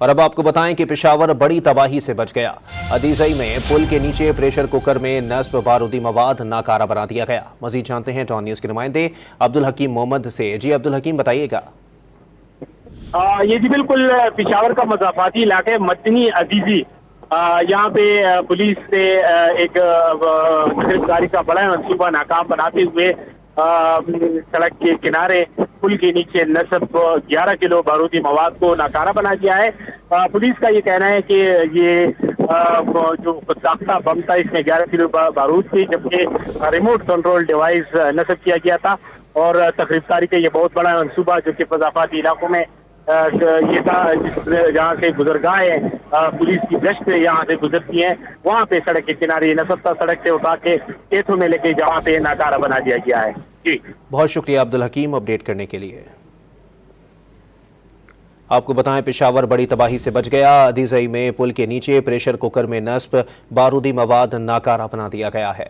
اور اب آپ کو بتائیں کہ پشاور بڑی تباہی سے بچ گیا۔ عدیزئی میں پل کے نیچے پریشر کوکر میں نصب بارودی مواد ناکارہ بنا دیا گیا۔ مزید جانتے ہیں ٹون نیوز کے نمائندے عبدالحکیم محمد سے۔ جی عبدالحکیم بتائیے گا۔ یہ جی بالکل پشاور کا مضافاتی علاقہ ہے مدنی عزیزی۔ یہاں پہ پولیس سے ایک گرفتاری کا بڑا منصوبہ ناکام بناتے ہوئے سڑک کے کنارے پل کے نیچے نصب 11 کلو بارودی مواد کو ناکارہ بنا دیا ہے۔ پولیس کا یہ کہنا ہے کہ یہ جو خود ساختہ بم تھا اس میں 11 کلو بارود تھی، جبکہ ریموٹ کنٹرول ڈیوائس نصب کیا گیا تھا۔ اور گرفتاری کا یہ بہت بڑا منصوبہ جو کہ مضافاتی علاقوں میں یہ تھا، جہاں سے گزرگاہ ہے، پولیس کی گشت یہاں سے گزرتی ہیں، وہاں پہ سڑک کے کنارے نصب تھا، سڑک سے اٹھا کے کھیتوں میں لے کے جہاں پہ ناکارہ بنا دیا گیا ہے۔ جی بہت شکریہ عبدالحکیم اپڈیٹ کرنے کے لیے۔ آپ کو بتائیں پشاور بڑی تباہی سے بچ گیا۔ عدیزئی میں پل کے نیچے پریشر کوکر میں نصب بارودی مواد ناکارہ بنا دیا گیا ہے۔